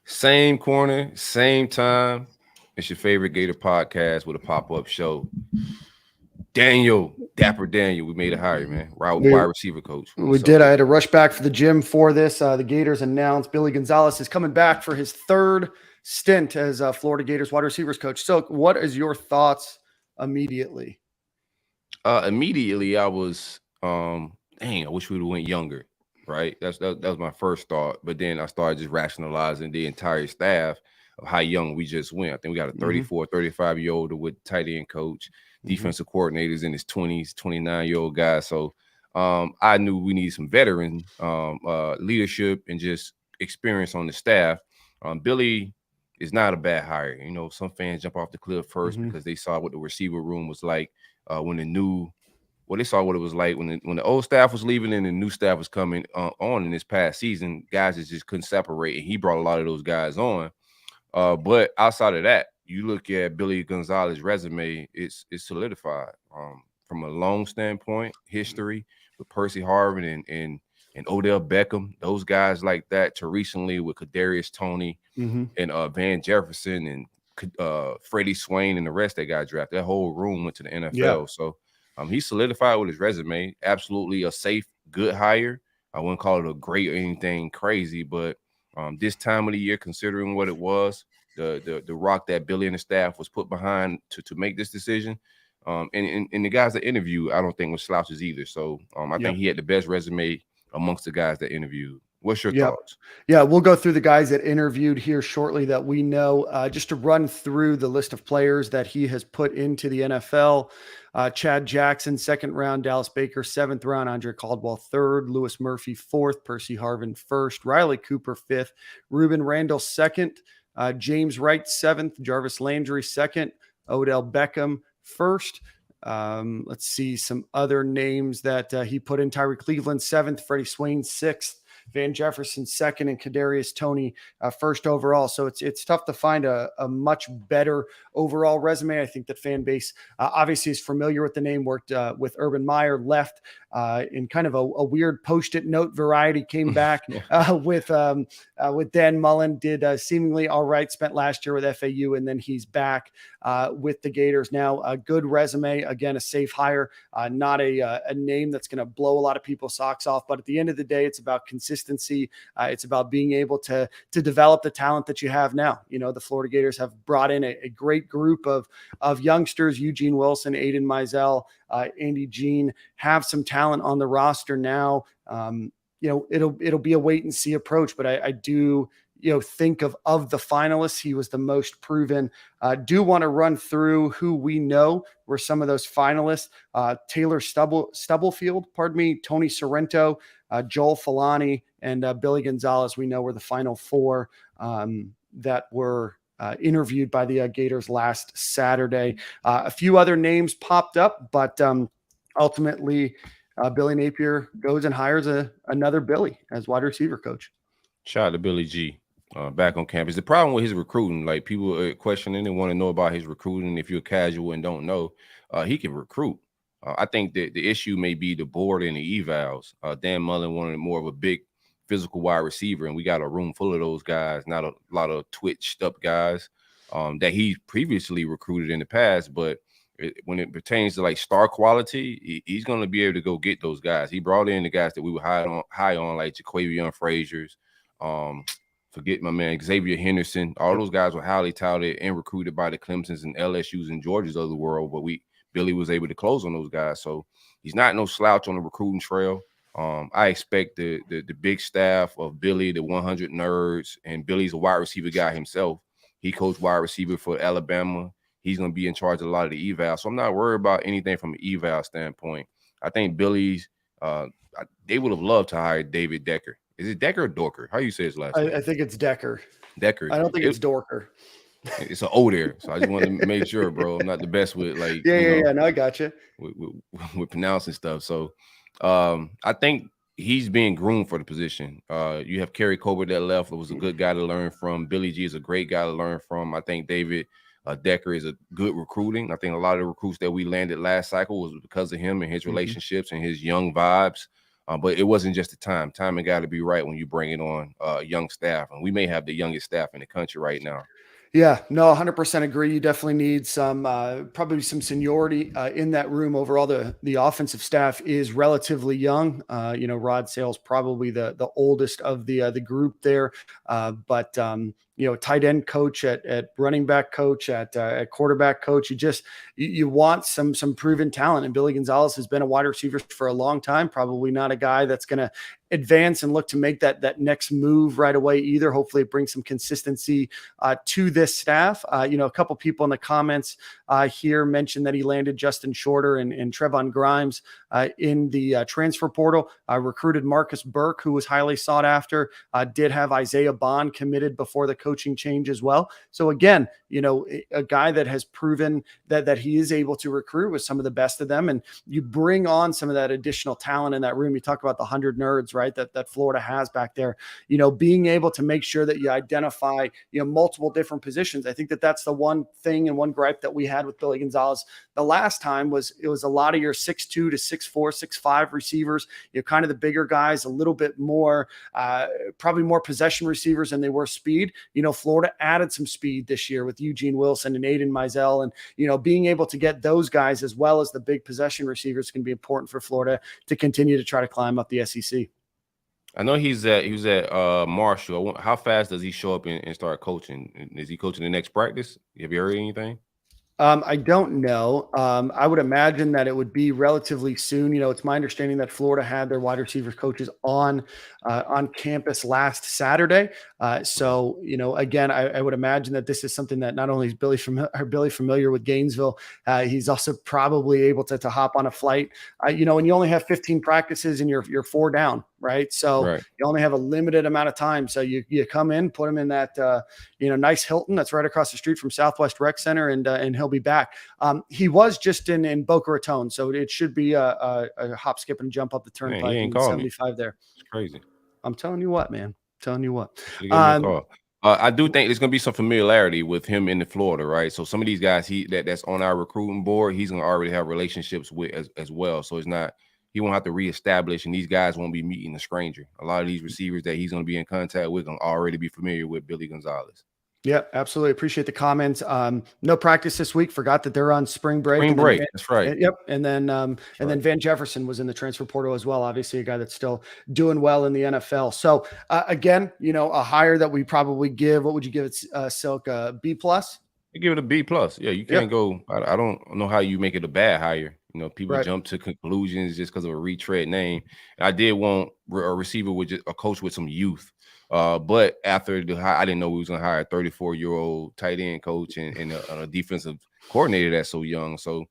Same corner, same time. It's your favorite Gator podcast with a pop-up show. Daniel, Dapper Daniel, we made a hire, man. We Wide receiver coach. we What's up, did. I big had to dog? rush back for the gym for this. The Gators announced Billy Gonzales is coming back for his third stint as Florida Gators wide receivers coach. So, what is your thoughts immediately? Immediately, I was, dang, I wish we would have went younger, right? That was my first thought. But then I started just rationalizing the entire staff of how young we just went. I think we got a Mm-hmm. 34, 35-year-old with tight end coach, Mm-hmm. defensive coordinators in his 20s, 29-year-old guy. So I knew we needed some veteran leadership and just experience on the staff. Billy is not a bad hire. You know, some fans jump off the cliff first Mm-hmm. because they saw what the receiver room was like when the new well, they saw what it was like when the old staff was leaving and the new staff was coming on in this past season. Guys just couldn't separate, and he brought a lot of those guys on. But outside of that, you look at Billy Gonzales' resume; it's solidified from a long standpoint, history with Percy Harvin and Odell Beckham, those guys like that. To recently with Kadarius Toney Mm-hmm. and Van Jefferson and Freddie Swain and the rest that got drafted. That whole room went to the Yeah. NFL. So he solidified with his resume. Absolutely a safe, good hire. I wouldn't call it a great or anything crazy, but this time of the year, considering what it was, the rock that Billy and the staff was put behind to make this decision. And the guys that interviewed, I don't think was slouches either. So I think Yep. he had the best resume amongst the guys that interviewed. What's your Yep. thoughts? Yeah, we'll go through the guys that interviewed here shortly that we know. Just to run through the list of players that he has put into the NFL. Chad Jackson, second round. Dallas Baker, seventh round. Andre Caldwell, third. Lewis Murphy, fourth. Percy Harvin, first. Riley Cooper, fifth. Ruben Randall, second. James Wright, seventh. Jarvis Landry, second. Odell Beckham, first. Let's see some other names that he put in. Tyree Cleveland, seventh. Freddie Swain, sixth. Van Jefferson second, and Kadarius Toney first overall. So it's tough to find a much better overall resume. I think that fan base obviously is familiar with the name. Worked with Urban Meyer, left in kind of a weird post-it note variety. Came back with Dan Mullen. Did seemingly all right. Spent last year with FAU, and then he's back with the Gators now. A good resume. Again, a safe hire. Not a name that's going to blow a lot of people's socks off. But at the end of the day, it's about consistency. It's about being able to develop the talent that you have now. You know, the Florida Gators have brought in a great group of youngsters. Eugene Wilson, Aiden Mizell, Andy Jean have some talent on the roster now. You know, it'll be a wait and see approach, but I do think of the finalists, he was the most proven. Do want to run through who we know were some of those finalists. Taylor Stubblefield, Tony Sorrento, Joel Falani, and Billy Gonzales, we know were the final four that were interviewed by the Gators last Saturday. A few other names popped up, but ultimately Billy Napier goes and hires another Billy as wide receiver coach. Shout out to Billy G. Back on campus. The problem with his recruiting, like people are questioning and want to know about his recruiting. If you're casual and don't know, he can recruit. I think that the issue may be the board and the evals. Dan Mullen wanted more of a big physical wide receiver, and we got a room full of those guys, not a lot of twitched up guys that he previously recruited in the past. But when it pertains to like star quality, he's going to be able to go get those guys. He brought in the guys that we were high on like Jaquavion Frazier's. Forget my man Xavier Henderson. All those guys were highly touted and recruited by the Clemsons and LSU's and Georgias of the world, but Billy was able to close on those guys. So he's not no slouch on the recruiting trail. I expect the big staff of Billy, the 100 nerds, and Billy's a wide receiver guy himself. He coached wide receiver for Alabama. He's going to be in charge of a lot of the eval. So I'm not worried about anything from an eval standpoint. I think Billy's they would have loved to hire David Decker. Is it Decker or Dorker? How you say his last name? I think it's Decker. Decker. I don't think it's Dorker. It's an O there, so I just wanted to make sure, bro. I'm not the best with like yeah. No, I got you. With pronouncing stuff. So I think he's being groomed for the position. You have Kerry Colbert that left. It was a good guy to learn from. Billy G is a great guy to learn from. I think David Decker is a good recruiting. I think a lot of the recruits that we landed last cycle was because of him and his relationships and his young vibes. But it wasn't just the time. Timing got to be right when you bring it on young staff, and we may have the youngest staff in the country right now. Yeah, no, 100% agree. You definitely need some, probably some seniority in that room. Overall, the offensive staff is relatively young. Rod Sale's probably the oldest of the group there, but tight end coach, at running back coach, at quarterback coach. You want some proven talent, and Billy Gonzales has been a wide receiver for a long time. Probably not a guy that's going to advance and look to make that next move right away either. Hopefully it brings some consistency to this staff. A couple people in the comments here mentioned that he landed Justin Shorter and Trevon Grimes in the transfer portal. Recruited Marcus Burke, who was highly sought after. Did have Isaiah Bond committed before the coaching change as well. So again, a guy that has proven that he is able to recruit with some of the best of them. And you bring on some of that additional talent in that room. You talk about the 100 nerds, right? That Florida has back there, being able to make sure that you identify, multiple different positions. I think that's the one thing and one gripe that we had with Billy Gonzales the last time was it was a lot of your 6'2" to 6'4", 6'5" receivers, kind of the bigger guys, a little bit more, probably more possession receivers than they were speed. Florida added some speed this year with Eugene Wilson and Aiden Mizell, and, being able to get those guys as well as the big possession receivers can be important for Florida to continue to try to climb up the SEC. I know he was at Marshall. How fast does he show up and start coaching? Is he coaching the next practice? Have you heard anything? I don't know. I would imagine that it would be relatively soon. It's my understanding that Florida had their wide receivers coaches on campus last Saturday. So, again, I would imagine that this is something that not only is Billy familiar with Gainesville, he's also probably able to hop on a flight, and you only have 15 practices and you're 4 down. Right. So right. You only have a limited amount of time. So you come in, put him in that, nice Hilton that's right across the street from Southwest Rec Center, and he'll be back. He was just in Boca Raton, so it should be a hop, skip, and jump up the turnpike in 75 there. It's crazy. I'm telling you what, man. I do think there's going to be some familiarity with him in the Florida, right? So some of these guys that's on our recruiting board, he's going to already have relationships with as well. So he won't have to reestablish, and these guys won't be meeting a stranger. A lot of these receivers that he's going to be in contact with going to already be familiar with Billy Gonzales. Yeah, absolutely. Appreciate the comments. No practice this week. Forgot that they're on spring break. That's right. Yep. And then Van Jefferson was in the transfer portal as well. Obviously, a guy that's still doing well in the NFL. So again, a hire that we probably give. What would you give it, Silk? B+? I give it a B+. Yeah, you can't go. I don't know how you make it a bad hire. People jump to conclusions just because of a retread name. I did want a receiver with just a coach with some youth. But after I didn't know we was going to hire a 34-year-old tight end coach and a defensive coordinator that's so young. So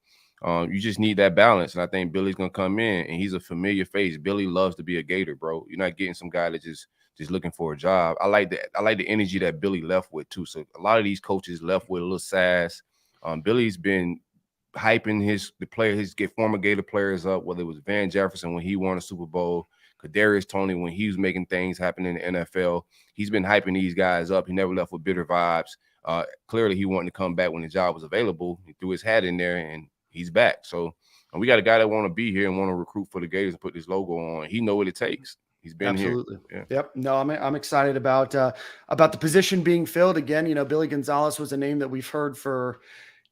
you just need that balance. And I think Billy's going to come in, and he's a familiar face. Billy loves to be a Gator, bro. You're not getting some guy that just looking for a job. I like the energy that Billy left with too. So a lot of these coaches left with a little sass. Billy's been hyping his former Gator players up, whether it was Van Jefferson when he won a Super Bowl, Kadarius Toney when he was making things happen in the NFL. He's been hyping these guys up. He never left with bitter vibes. Clearly, he wanted to come back when the job was available. He threw his hat in there, and he's back. So we got a guy that want to be here and want to recruit for the Gators and put this logo on. He know what it takes. He's been Absolutely. Here. Yeah. Yep. No, I'm excited about the position being filled. Again, Billy Gonzales was a name that we've heard for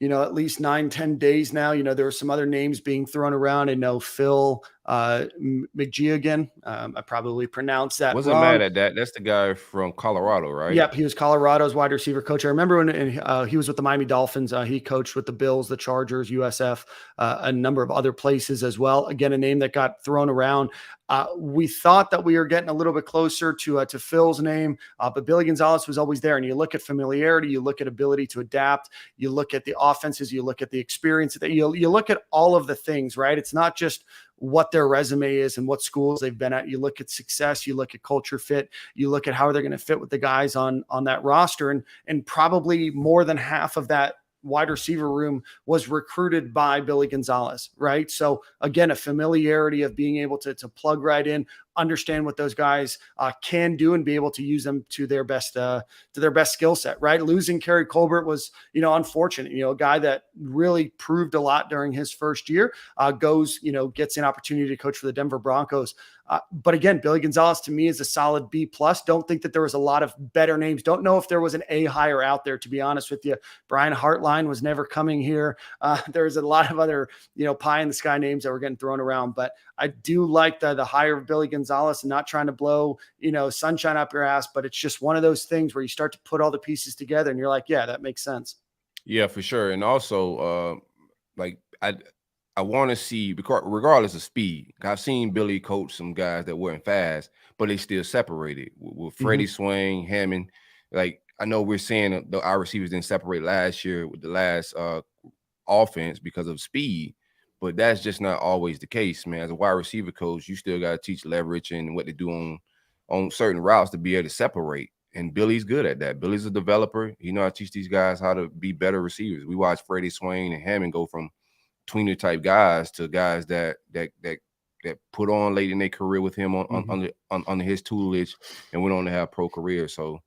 at least 9-10 days now. There were some other names being thrown around. I know Phil McGeogan. I probably pronounced that Wasn't wrong. mad at that. That's the guy from Colorado, right? Yep, he was Colorado's wide receiver coach. I remember when he was with the Miami Dolphins. He coached with the Bills, the Chargers, USF, a number of other places as well. Again, a name that got thrown around. We thought that we were getting a little bit closer to Phil's name, but Billy Gonzales was always there. And you look at familiarity, you look at ability to adapt, you look at the offenses, you look at the experience, that you look at all of the things, right? It's not just what their resume is and what schools they've been at. You look at success, you look at culture fit, you look at how they're going to fit with the guys on that roster. And probably more than half of that wide receiver room was recruited by Billy Gonzales, right? So again, a familiarity of being able to plug right in, understand what those guys can do and be able to use them to their best skill set, right? Losing Kerry Colbert was, unfortunate. A guy that really proved a lot during his first year, gets an opportunity to coach for the Denver Broncos. But again, Billy Gonzales to me is a solid B+. Don't think that there was a lot of better names. Don't know if there was an A hire out there, to be honest with you. Brian Hartline was never coming here. There was a lot of other, pie in the sky names that were getting thrown around. But I do like the hire of Billy Gonzales, and not trying to blow, sunshine up your ass. But it's just one of those things where you start to put all the pieces together and you're like, yeah, that makes sense. Yeah, for sure. And also, I want to see, because regardless of speed, I've seen Billy coach some guys that weren't fast, but they still separated with Freddie Swain, Hammond. Like, I know we're saying our receivers didn't separate last year with the last offense because of speed, but that's just not always the case, man. As a wide receiver coach, you still got to teach leverage and what to do on certain routes to be able to separate. And Billy's good at that. Billy's a developer. He knows how to teach these guys how to be better receivers. We watch Freddie Swain and Hammond go from tweener type guys to guys that put on late in their career with him under his tutelage and went on to have pro careers. So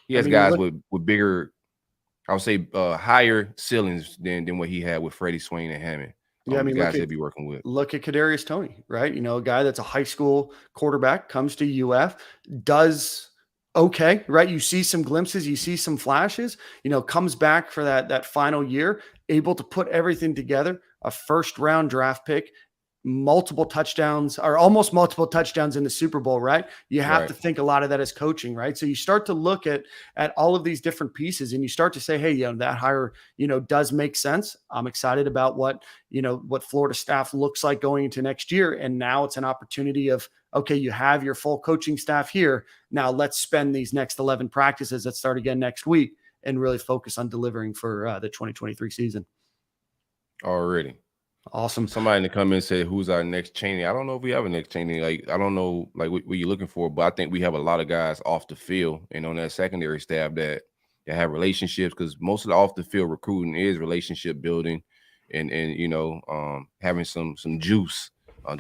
he has guys with bigger, I would say, higher ceilings than what he had with Freddie Swain and Hammond. Guys they'd be working with. Look at Kadarius Toney, right? A guy that's a high school quarterback, comes to UF, does okay, right? You see some glimpses, you see some flashes, comes back for that final year, able to put everything together, a first-round draft pick, multiple touchdowns, or almost multiple touchdowns in the Super Bowl, right? You have to think a lot of that is coaching, right? So you start to look at all of these different pieces and you start to say, hey, that hire, does make sense. I'm excited about what Florida staff looks like going into next year. And now it's an opportunity of, okay, you have your full coaching staff here. Now let's spend these next 11 practices that start again next week and really focus on delivering for the 2023 season. Already. Awesome. Somebody in the comments said, who's our next Chaney? I don't know if we have a next Chaney. Like, I don't know what you're looking for, but I think we have a lot of guys off the field and on that secondary staff that have relationships, because most of the off the field recruiting is relationship building and having some juice.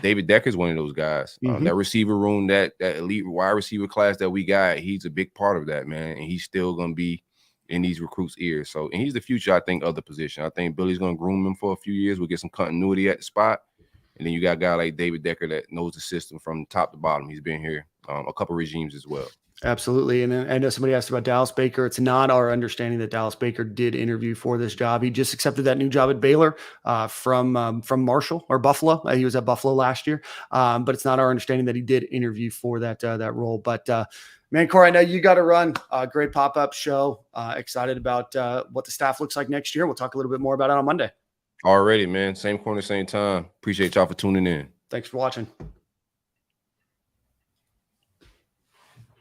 David Decker is one of those guys. That receiver room, that elite wide receiver class that we got, he's a big part of that, man. And he's still going to be in these recruits' ears. So, and he's the future, I think, of the position. I think Billy's going to groom him for a few years. We'll get some continuity at the spot. And then you got a guy like David Decker that knows the system from top to bottom. He's been here a couple regimes as well. Absolutely. And I know somebody asked about Dallas Baker. It's not our understanding that Dallas Baker did interview for this job. He just accepted that new job at Baylor from Marshall or Buffalo. He was at Buffalo last year. But it's not our understanding that he did interview for that role. But man, Corey, I know you got to run. Great pop-up show. Excited about what the staff looks like next year. We'll talk a little bit more about it on Monday. Already, man. Same corner, same time. Appreciate y'all for tuning in. Thanks for watching.